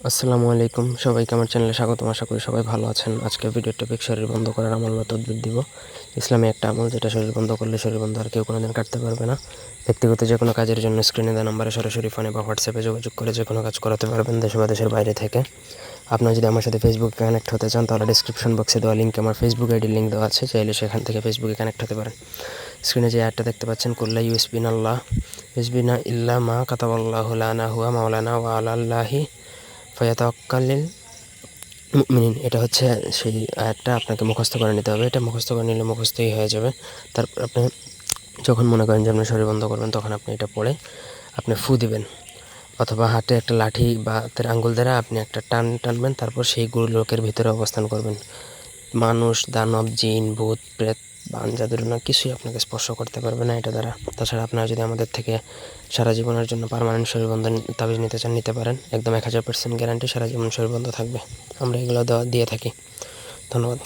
আসসালামু আলাইকুম, সবাইকে আমার চ্যানেলে স্বাগতম। আশা করি সবাই ভালো আছেন। আজকের ভিডিওর টপিক শরীর বন্ধ করার আমল বা তদবির দিব। ইসলামে একটা আমল যেটা শরীর বন্ধ করলে শরীর বন্ধ আর কেউ কোনোদিন কাটতে পারবে না। ব্যক্তিগত যে কোনো কাজের জন্য স্ক্রিনে দেওয়া নাম্বারে সরাসরি ফোনে বা হোয়াটসঅ্যাপে যোগাযোগ করে যে কোনো কাজ করাতে পারবেন দেশে বা দেশের বাইরে থেকে। আপনারা যদি আমার সাথে ফেসবুকে কানেক্ট হতে চান তাহলে ডিসক্রিপশন বক্সে দেওয়া লিঙ্কে আমার ফেসবুক আইডির লিঙ্ক দেওয়া আছে, চাইলে সেখান থেকে ফেসবুকে কানেক্ট হতে পারেন। স্ক্রিনে যে অ্যাডটা দেখতে পাচ্ছেন, কুল্লা ইউসবিনাল্লাহ ইউসবিনা ইল্লা মা কাতাবাল্লাহু লানা হুয়া মাওলানা ওয়া আলাল্লাহি ফায়াতাওয়াক্কালিল মুমিনিন। এটা হচ্ছে সেই আয়াতটা আপনাকে মুখস্থ করে নিতে হবে। এটা মুখস্থ করে নিলে মুখস্থই হয়ে যাবে। তারপর আপনি যখন মনে করেন যে আপনি শরীর বন্ধ করবেন, তখন আপনি এটা পড়ে আপনি ফু দিবেন, অথবা হাতে একটা লাঠি বা হাতের আঙ্গুল দ্বারা আপনি একটা টানবেন। তারপর সেই লোকের ভিতরে অবস্থান করবেন। মানুষ, দানব, জিন, ভূত, প্রেত, বান, জাদুটনা কিছুই আপনাকে স্পর্শ করতে পারবে না এটা দ্বারা। তাছাড়া আপনারা যদি আমাদের থেকে সারা জীবনের জন্য পার্মানেন্ট শরীরবন্ধ তাবিজ নিতে চান, নিতে পারেন। একদম 1000% গ্যারান্টি, সারা জীবন শরীরবন্ধ থাকবে। আমরা এগুলো দিয়ে থাকি। ধন্যবাদ।